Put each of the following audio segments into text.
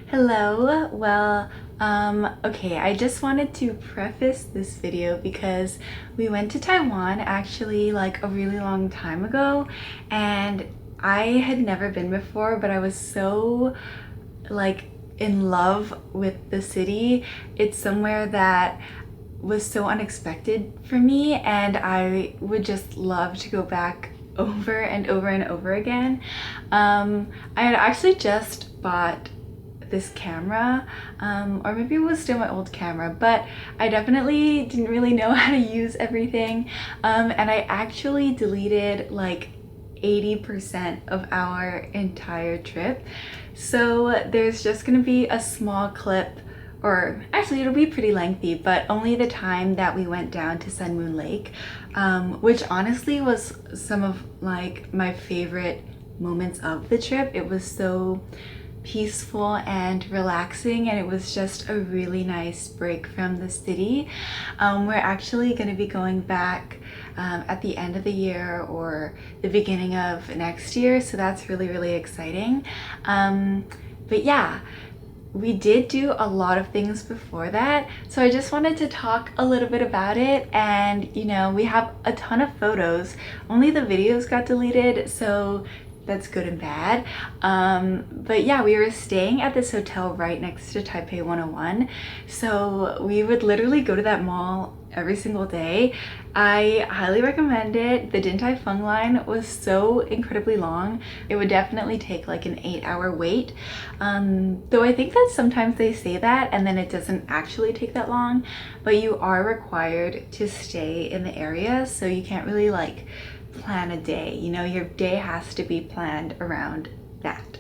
Hello. Okay, I just wanted to preface this video because we went to Taiwan actually like a really long time ago, and I had never been before, but I was so like in love with the city. It's somewhere that was so unexpected for me, and I would just love to go back over and over and over again. I had actually just bought this camera, or maybe it was still my old camera, but I definitely didn't really know how to use everything, and I actually deleted like 80% of our entire trip. So there's just gonna be a small clip, or actually it'll be pretty lengthy, but only the time that we went down to Sun Moon Lake, which honestly was some of like my favorite moments of the trip. It was so peaceful and relaxing, and it was just a really nice break from the city. We're actually going to be going back at the end of the year or the beginning of next year, so that's really exciting. But yeah, we did do a lot of things before that, so I just wanted to talk a little bit about it. And you know, we have a ton of photos, only the videos got deleted, so that's good and bad. But yeah, we were staying at this hotel right next to Taipei 101, so we would literally go to that mall every single day. I highly recommend it. The Din Tai Fung line was so incredibly long. It would definitely take like an 8-hour wait, though I think that sometimes they say that and then it doesn't actually take that long, but you are required to stay in the area, so you can't really like plan a day, you know, your day has to be planned around that.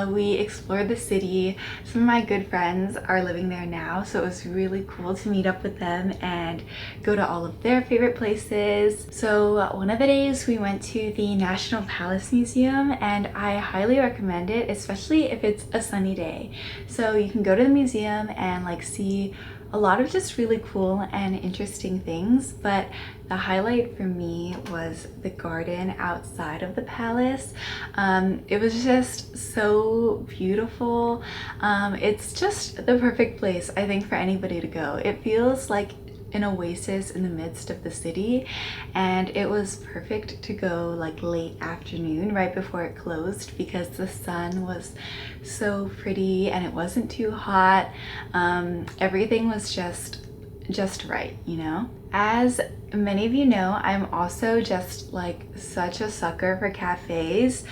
We explored the city. Some of my good friends are living there now, so it was really cool to meet up with them and go to all of their favorite places. So one of the days we went to the National Palace Museum, and I highly recommend it, especially if it's a sunny day. So you can go to the museum and like see a lot of just really cool and interesting things, but the highlight for me was the garden outside of the palace. It was just so beautiful. It's just the perfect place, I think, for anybody to go. It feels like an oasis in the midst of the city, and it was perfect to go like late afternoon right before it closed because the sun was so pretty and it wasn't too hot. Everything was just right, you know? As many of you know, I'm also just like such a sucker for cafes.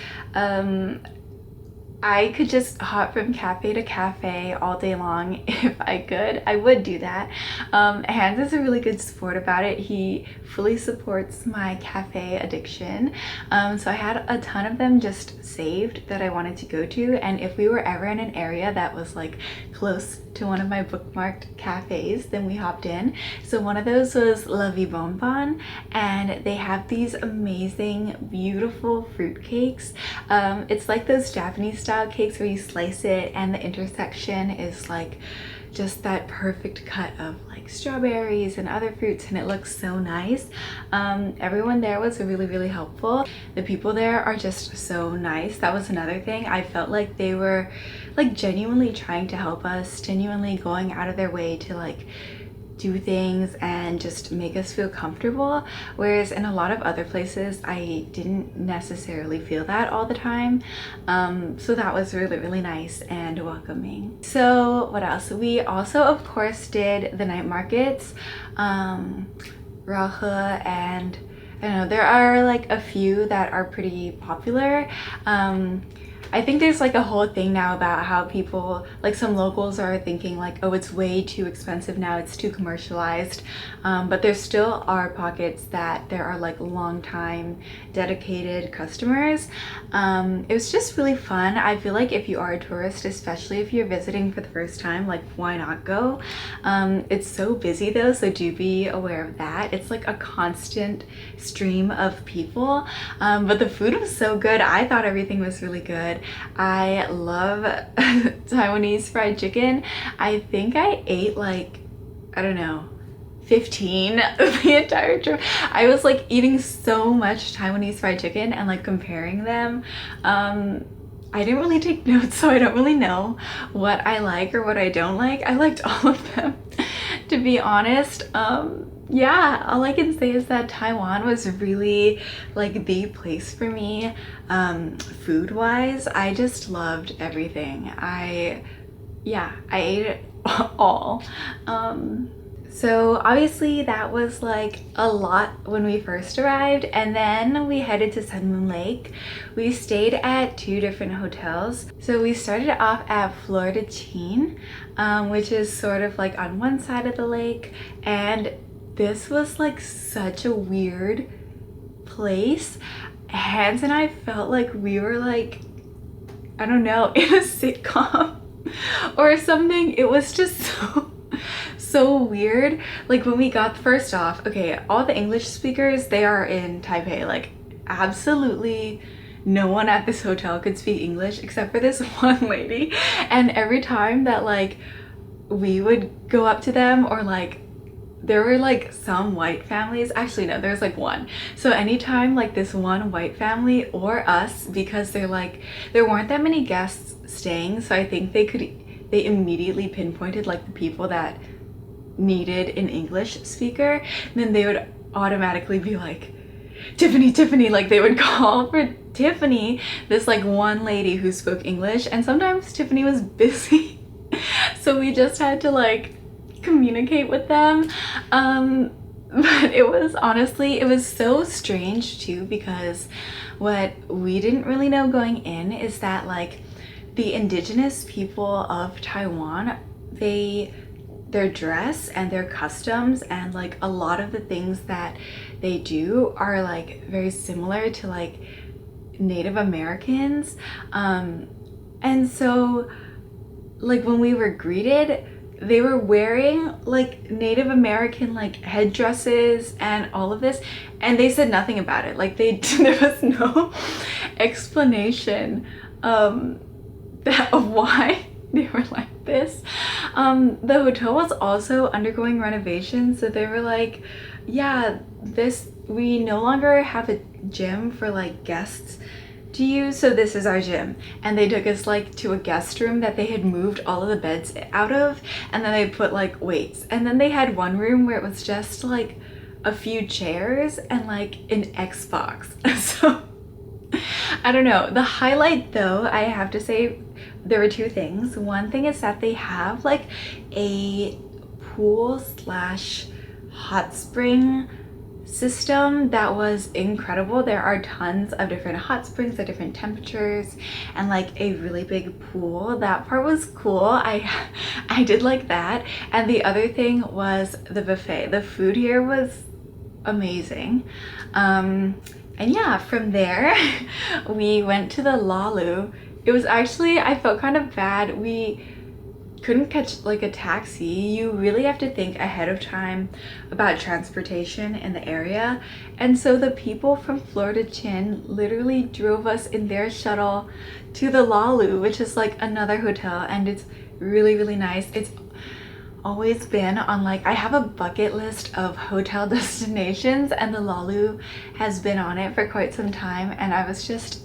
I could just hop from cafe to cafe all day long. If I could, I would do that. Hans is a really good sport about it. He fully supports my cafe addiction. So I had a ton of them just saved that I wanted to go to, and if we were ever in an area that was like close to one of my bookmarked cafes, then we hopped in. So one of those was La Vie Bonbon, and they have these amazing, beautiful fruit cakes. It's like those Japanese style cakes where you slice it and the intersection is like just that perfect cut of like strawberries and other fruits, and it looks so nice. Everyone there was really helpful. The people there are just so nice. That was another thing. I felt like they were like genuinely trying to help us, genuinely going out of their way to like do things and just make us feel comfortable, whereas in a lot of other places I didn't necessarily feel that all the time. So that was really nice and welcoming. So what else? We also of course did the night markets, Rahe, and I don't know, there are like a few that are pretty popular. I think there's like a whole thing now about how people, like some locals are thinking like, oh, it's way too expensive now, it's too commercialized. But there still are pockets that there are like long time dedicated customers. It was just really fun. I feel like if you are a tourist, especially if you're visiting for the first time, like why not go? It's so busy though, so do be aware of that. It's like a constant stream of people, but the food was so good. I thought everything was really good. I love Taiwanese fried chicken. I think I ate like, I don't know, 15 the entire trip. I was like eating so much Taiwanese fried chicken and like comparing them. I didn't really take notes, so I don't really know what I like or what I don't like. I liked all of them, to be honest. Yeah, all I can say is that Taiwan was really like the place for me, food wise. I just loved everything. Yeah, I ate it all. So obviously that was like a lot when we first arrived, and then we headed to Sun Moon Lake. We stayed at 2 different hotels. So we started off at Florida Chin, which is sort of like on one side of the lake, and this was like such a weird place. Hans and I felt like we were like, I don't know, in a sitcom or something. It was just so weird. Like when we got, first off, okay, all the English speakers, they are in Taipei. Like absolutely no one at this hotel could speak English except for this one lady. And every time that like we would go up to them, or like there were like some white families, actually no, there's like one. So anytime like this one white family or us, because they're like, there weren't that many guests staying, so I think they immediately pinpointed like the people that needed an English speaker, and then they would automatically be like, Tiffany, Tiffany, like they would call for Tiffany, this like one lady who spoke English, and sometimes Tiffany was busy. So we just had to like communicate with them. But it was honestly, it was so strange too, because what we didn't really know going in is that like the indigenous people of Taiwan, their dress and their customs and like a lot of the things that they do are like very similar to like Native Americans. And so like when we were greeted, they were wearing like Native American like headdresses and all of this, and they said nothing about it. Like there was no explanation of why they were like this. The hotel was also undergoing renovations, so they were like, yeah, we no longer have a gym for like guests to use, so this is our gym. And they took us like to a guest room that they had moved all of the beds out of, and then they put like weights, and then they had one room where it was just like a few chairs and like an Xbox. So I don't know. The highlight though, I have to say, there were 2 things. One thing is that they have like a pool slash hot spring system that was incredible. There are tons of different hot springs at different temperatures and like a really big pool. That part was cool. I did like that. And the other thing was the buffet. The food here was amazing. And yeah, from there we went to the Lalu. It was actually, I felt kind of bad. We couldn't catch like a taxi. You really have to think ahead of time about transportation in the area. And so the people from Florida Chin literally drove us in their shuttle to the Lalu, which is like another hotel, and it's really, really nice. It's always been on like, I have a bucket list of hotel destinations, and the Lalu has been on it for quite some time, and I was just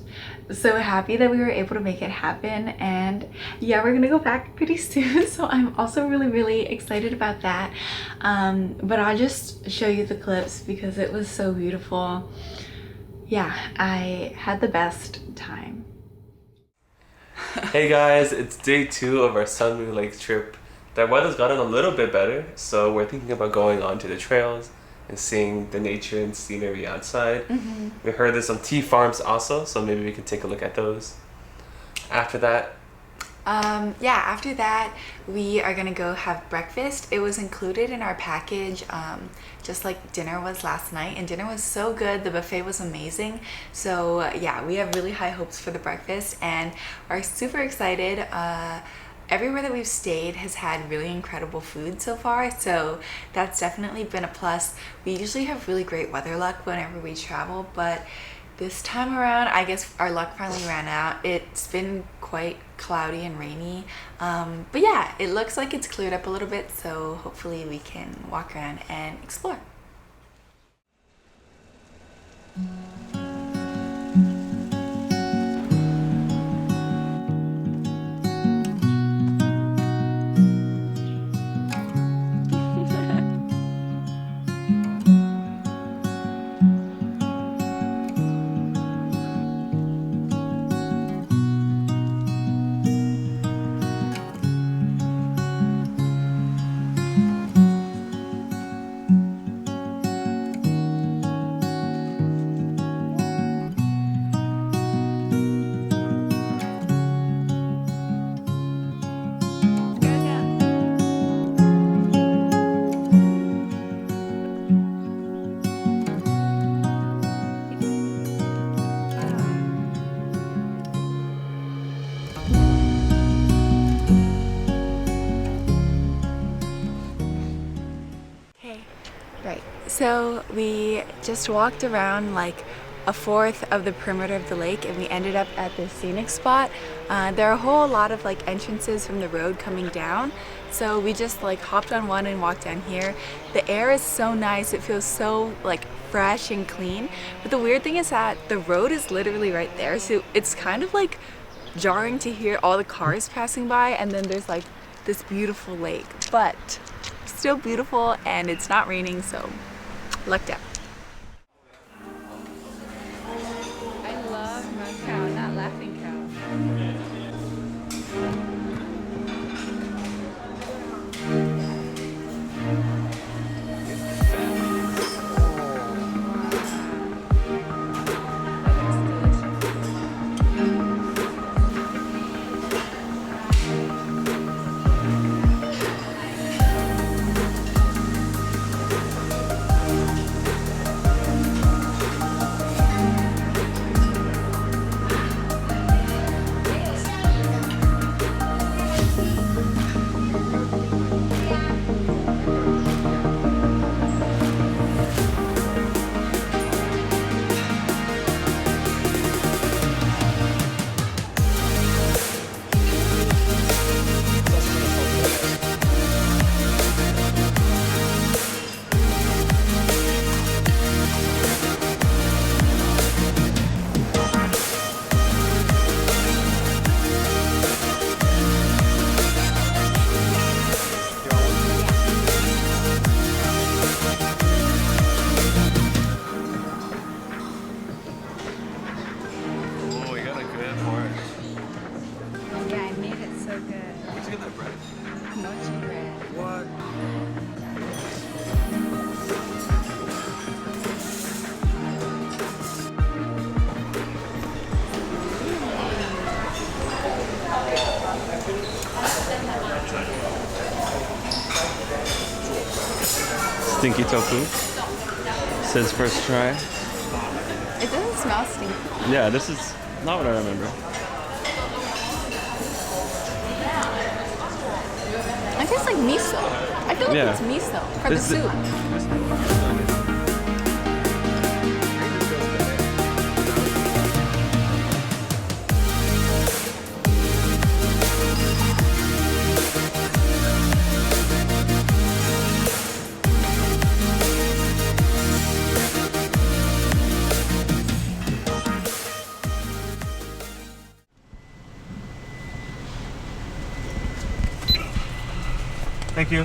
so happy that we were able to make it happen. And yeah, we're gonna go back pretty soon, so I'm also really, really excited about that. But I'll just show you the clips because it was so beautiful. Yeah, I had the best time. Hey guys, it's day 2 of our Sun Moon Lake trip. The weather's gotten a little bit better, so we're thinking about going onto the trails and seeing the nature and scenery outside. We heard there's some tea farms also, so maybe we can take a look at those. After that, yeah, after that we are gonna go have breakfast. It was included in our package, just like dinner was last night, and dinner was so good. The buffet was amazing. So yeah, we have really high hopes for the breakfast and are super excited. Everywhere that we've stayed has had really incredible food so far, so that's definitely been a plus. We usually have really great weather luck whenever we travel, but this time around, I guess our luck finally ran out. It's been quite cloudy and rainy, but yeah, it looks like it's cleared up a little bit, so hopefully we can walk around and explore. So we just walked around like a fourth of the perimeter of the lake and we ended up at this scenic spot. There are a whole lot of like entrances from the road coming down. So we just like hopped on one and walked down here. The air is so nice. It feels so like fresh and clean. But the weird thing is that the road is literally right there. So it's kind of like jarring to hear all the cars passing by, and then there's like this beautiful lake, but still beautiful and it's not raining, so lucked out. I love mountain cow, not laughing cow. Stinky tofu. Says first try. It doesn't smell stinky. Yeah, this is not what I remember. It tastes like miso. I feel like it's miso for the soup. Thank you.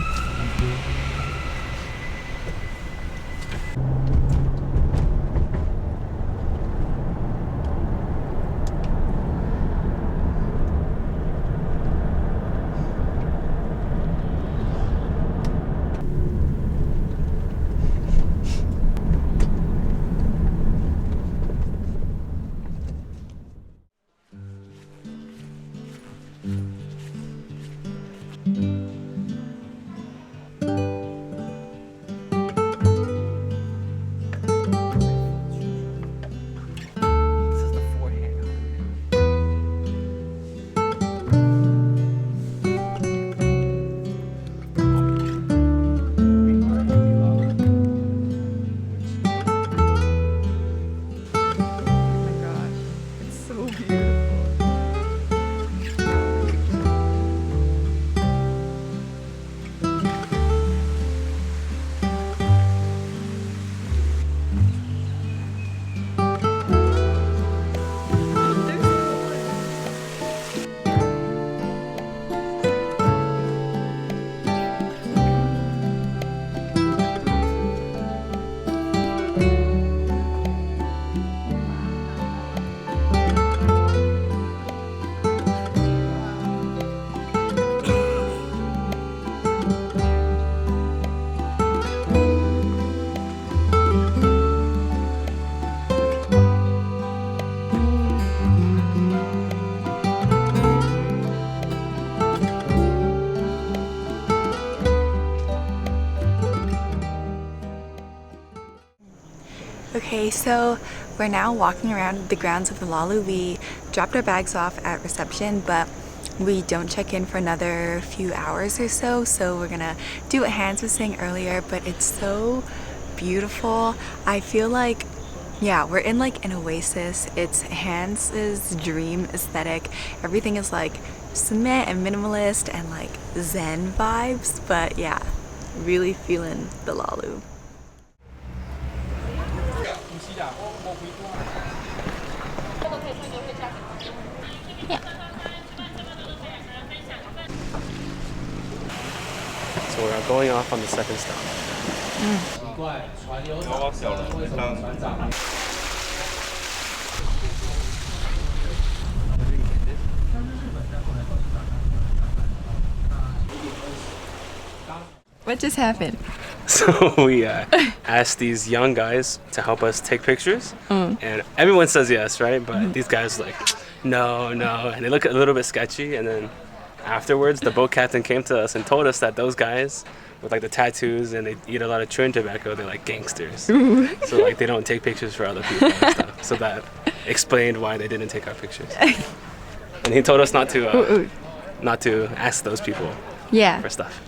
Okay, so we're now walking around the grounds of the Lalu. We dropped our bags off at reception, but we don't check in for another few hours or so, so we're gonna do what Hans was saying earlier, but it's so beautiful. I feel like, yeah, we're in like an oasis. It's Hans's dream aesthetic. Everything is like cement and minimalist and like Zen vibes, but yeah, really feeling the Lalu. So we're going off on the second stop. What just happened? So we asked these young guys to help us take pictures, and everyone says yes, right? But these guys like, no, and they look a little bit sketchy. And then afterwards, the boat captain came to us and told us that those guys with like the tattoos and they eat a lot of chewing tobacco, they're like gangsters. So like they don't take pictures for other people and stuff. So that explained why they didn't take our pictures. And he told us not to ask those people for stuff.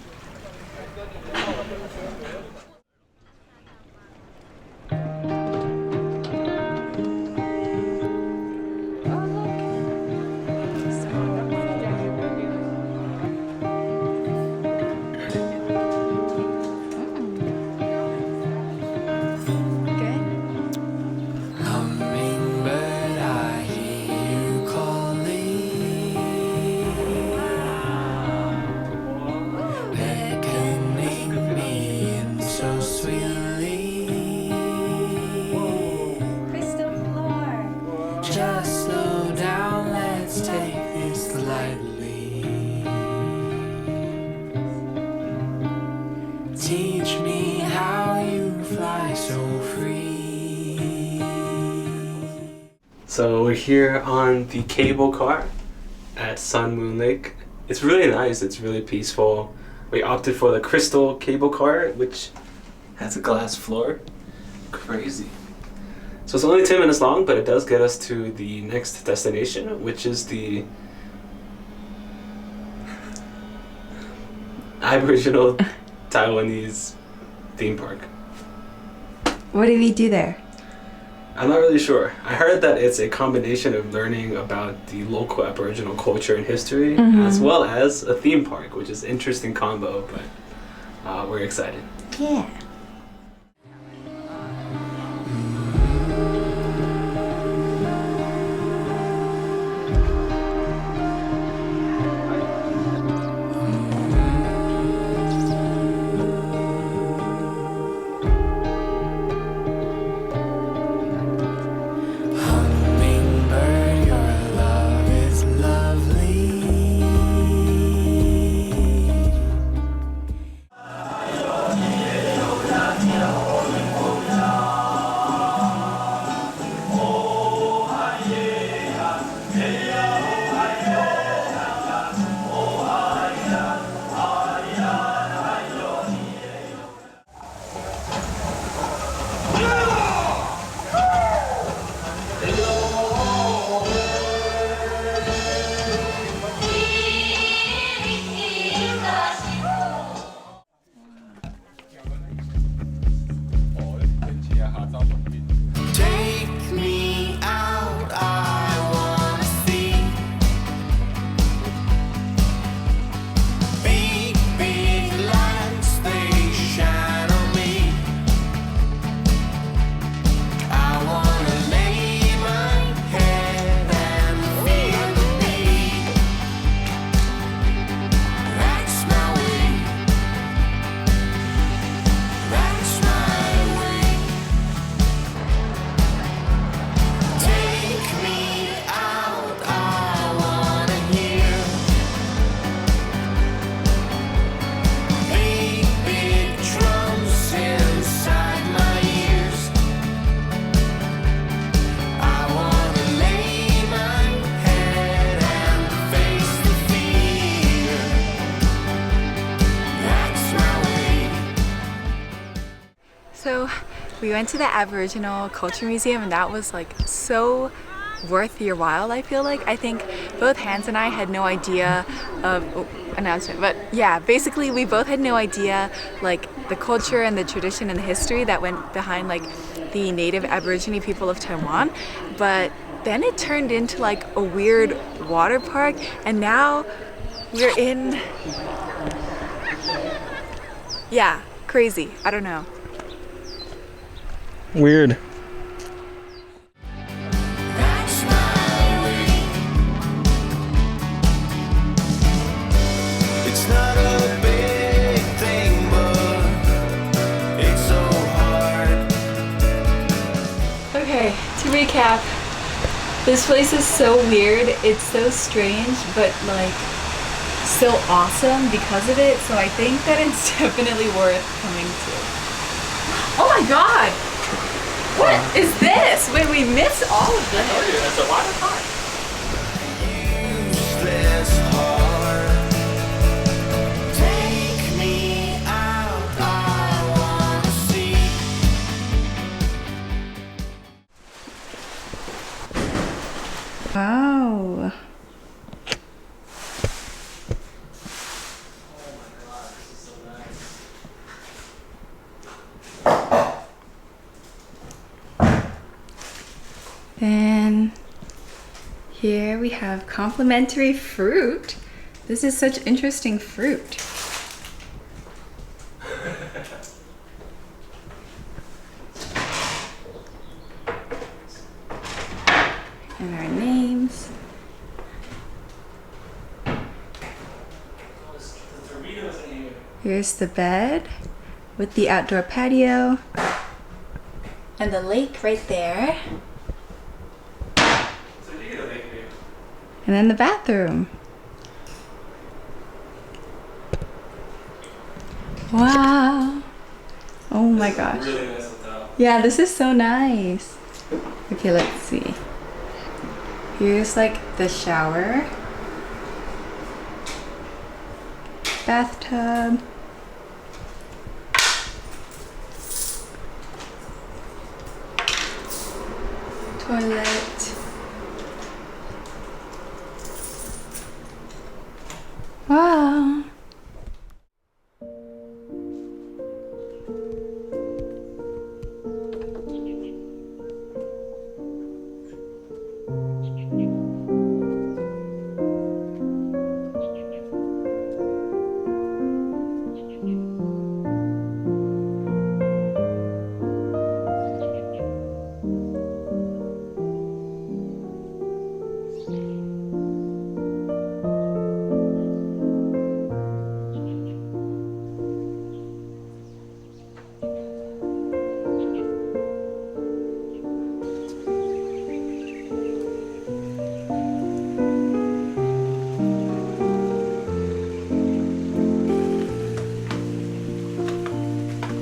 Teach me how you fly so free. So we're here on the cable car at Sun Moon Lake. It's really nice, it's really peaceful. We opted for the crystal cable car, which has a glass floor. Crazy. So it's only 10 minutes long, but it does get us to the next destination, which is the Aboriginal Taiwanese theme park. What did we do there? I'm not really sure. I heard that it's a combination of learning about the local Aboriginal culture and history, as well as a theme park, which is an interesting combo, but we're excited. Yeah. So we went to the Aboriginal Culture Museum and that was like so worth your while. I feel like I think both Hans and I had no idea of announcement, but yeah, basically we both had no idea like the culture and the tradition and the history that went behind like the native Aborigine people of Taiwan. But then it turned into like a weird water park, and now we're in, yeah, crazy. I don't know. Weird. That's my way. It's not a big thing, but it's so hard. Okay, to recap, this place is so weird, it's so strange, but like so awesome because of it, so I think that it's definitely worth coming to. Oh my god! What is this? Wait, we missed all of this. It's a water park. Useless heart. Take me out, I wanna see. Wow. Then here we have complimentary fruit. This is such interesting fruit. And our names. Here's the bed with the outdoor patio and the lake right there. And then the bathroom. Wow. Oh my gosh. Really nice hotel. Yeah, this is so nice. Okay, let's see. Here's like the shower. Bathtub. Toilet. Wow.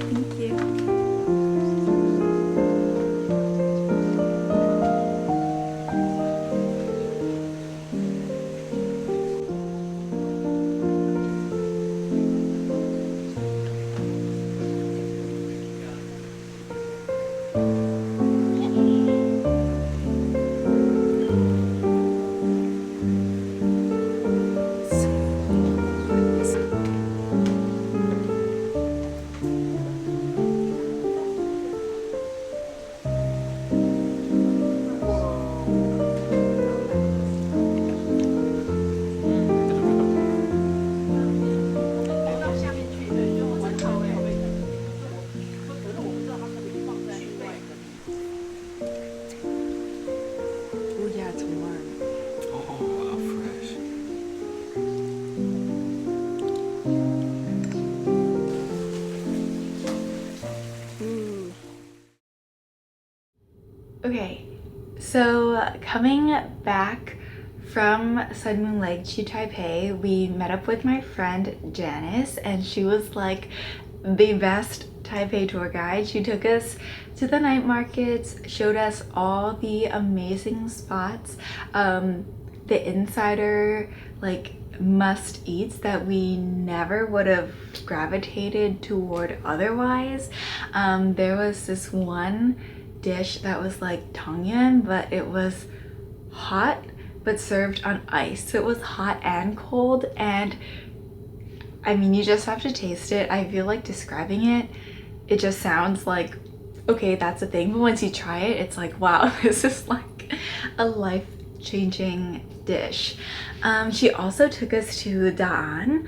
Thank you. Oh yeah, it's warm. Oh, how fresh. Ooh. Okay, so coming back from Sun Moon Lake to Taipei, we met up with my friend Janice, and she was like the best Taipei tour guide. She took us to the night markets, showed us all the amazing spots, the insider like must eats that we never would have gravitated toward otherwise. There was this one dish that was like tongyuan, but it was hot but served on ice. So it was hot and cold, and I mean, you just have to taste it. I feel like describing it, it just sounds like, okay, that's a thing. But once you try it, it's like, wow, this is like a life-changing dish. She also took us to da-wan,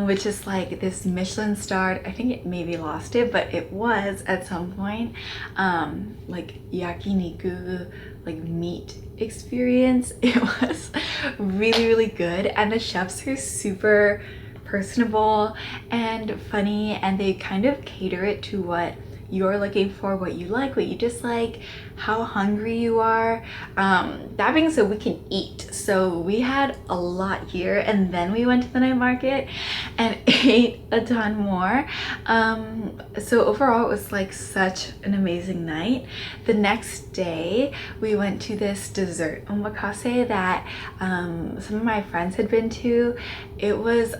which is like this Michelin starred, I think it maybe lost it, but it was at some point, like yakiniku, like meat experience. It was really, really good. And the chefs are super personable and funny, and they kind of cater it to what you're looking for, what you like, what you dislike, how hungry you are. That being said, we can eat. So we had a lot here, and then we went to the night market and ate a ton more. So overall, it was like such an amazing night. The next day, we went to this dessert omakase that some of my friends had been to. I was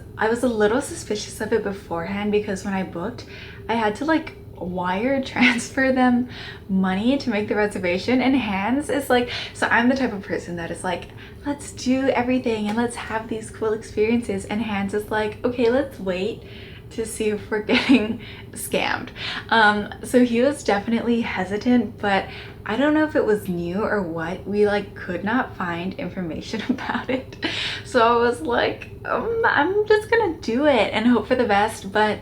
a little suspicious of it beforehand because when I booked, I had to like wire transfer them money to make the reservation, and Hans is like, so I'm the type of person that is like, let's do everything and let's have these cool experiences, and Hans is like, okay, let's wait to see if we're getting scammed. So he was definitely hesitant, but I don't know if it was new or what, we like could not find information about it. So I was like, I'm just gonna do it and hope for the best. But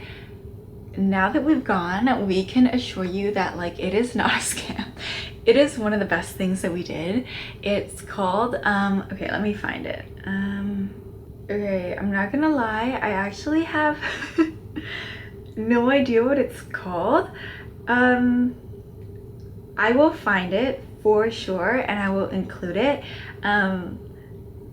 now that we've gone, we can assure you that like it is not a scam. It is one of the best things that we did. It's called okay, let me find it. Okay, I'm not gonna lie, I actually have no idea what it's called. I will find it for sure and I will include it.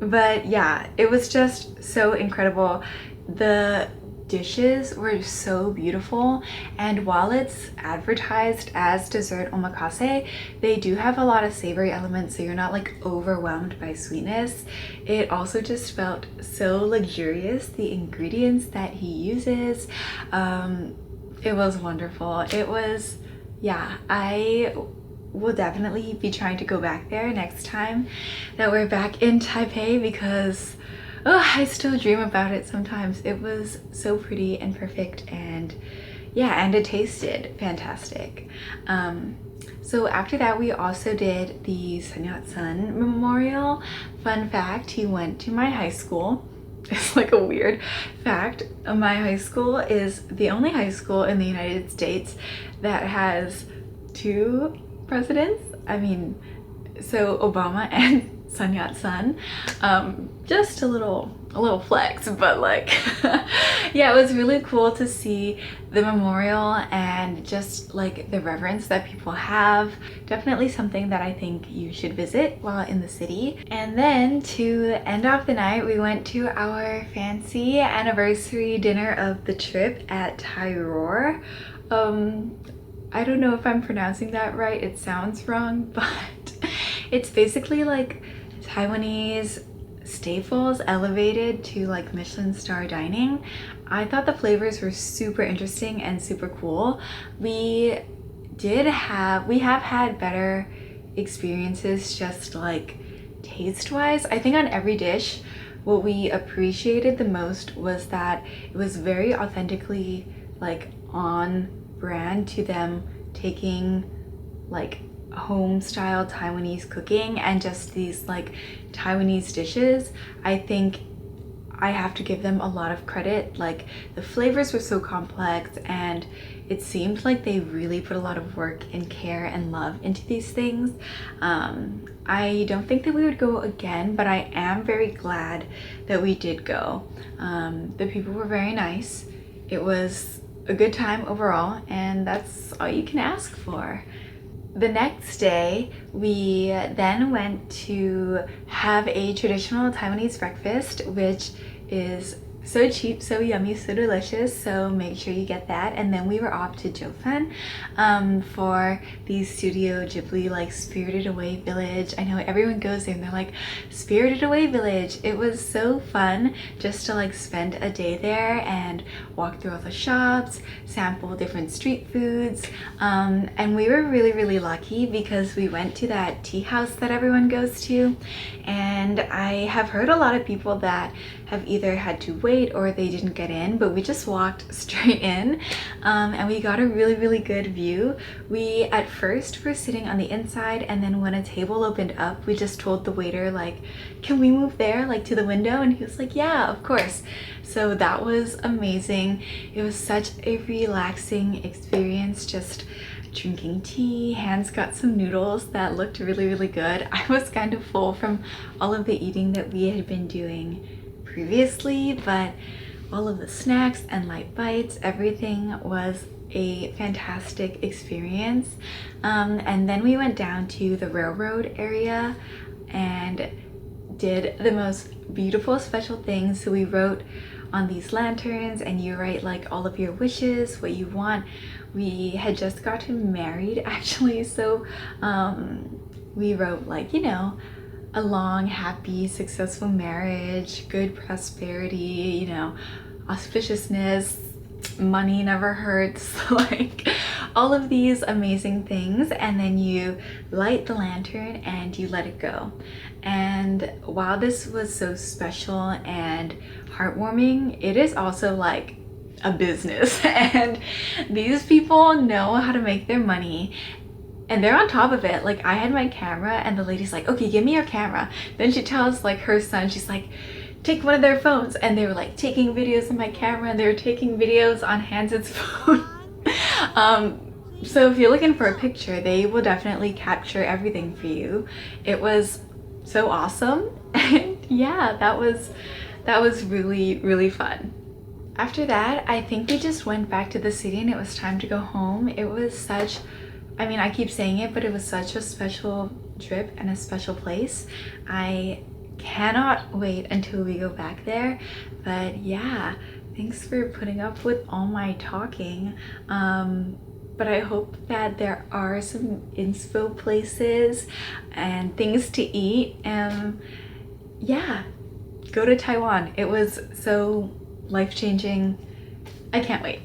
But yeah, it was just so incredible. The dishes were so beautiful, and while it's advertised as dessert omakase, they do have a lot of savory elements, so you're not like overwhelmed by sweetness. It also just felt so luxurious, the ingredients that he uses. It was wonderful. It was, yeah, I will definitely be trying to go back there next time that we're back in Taipei, because oh, I still dream about it sometimes. It was so pretty and perfect, and yeah, and it tasted fantastic. So after that, we also did the Sun Memorial. Fun fact, he went to my high school. It's like a weird fact. My high school is the only high school in the United States that has 2 presidents. I mean, so Obama and Sun Yat-sen. Just a little flex, but like yeah, it was really cool to see the memorial and just like the reverence that people have. Definitely something that I think you should visit while in the city. And then to end off the night, we went to our fancy anniversary dinner of the trip at Taiwan. I don't know if I'm pronouncing that right, it sounds wrong, but it's basically like Taiwanese staples elevated to like Michelin star dining. I thought the flavors were super interesting and super cool. We have had better experiences just like taste wise. I think on every dish, what we appreciated the most was that it was very authentically like on brand to them, taking like home style Taiwanese cooking and just these like Taiwanese dishes. I think I have to give them a lot of credit. Like the flavors were so complex, and it seemed like they really put a lot of work and care and love into these things. I don't think that we would go again, but I am very glad that we did go. The people were very nice. It was a good time overall, and that's all you can ask for. The next day, we then went to have a traditional Taiwanese breakfast, which is So cheap, so yummy, so delicious, so make sure you get that. And then we were off to Jiufen for the Studio Ghibli like Spirited Away Village. I know everyone goes there and they're like, Spirited Away Village. It was so fun just to like spend a day there and walk through all the shops, sample different street foods. And we were really lucky because we went to that tea house that everyone goes to. And I have heard a lot of people that have either had to wait or they didn't get in, but we just walked straight in and we got a really good view. We at first were sitting on the inside, and then when a table opened up, we just told the waiter like, can we move there like to the window? And he was like, yeah, of course. So that was amazing. It was such a relaxing experience, just drinking tea. Hans got some noodles that looked really good. I was kind of full from all of the eating that we had been doing previously, but all of the snacks and light bites, everything was a fantastic experience. And then we went down to the railroad area and did the most beautiful special things. So we wrote on these lanterns, and you write like all of your wishes, what you want. We had just gotten married actually, so we wrote like, you know, a long, happy, successful marriage, good prosperity, you know, auspiciousness, money never hurts, like all of these amazing things. And then you light the lantern and you let it go. And while this was so special and heartwarming, it is also like a business and these people know how to make their money. And they're on top of it. Like, I had my camera and the lady's like, okay, give me your camera. Then she tells like her son, she's like, take one of their phones. And they were like taking videos on my camera, and they were taking videos on Hans's phone. So if you're looking for a picture, they will definitely capture everything for you. It was so awesome. And yeah, that was really fun. After that, I think we just went back to the city and it was time to go home. It was such, I mean, I keep saying it, but it was such a special trip and a special place. I cannot wait until we go back there. But yeah, thanks for putting up with all my talking. But I hope that there are some inspo places and things to eat. Yeah, go to Taiwan. It was so life-changing. I can't wait.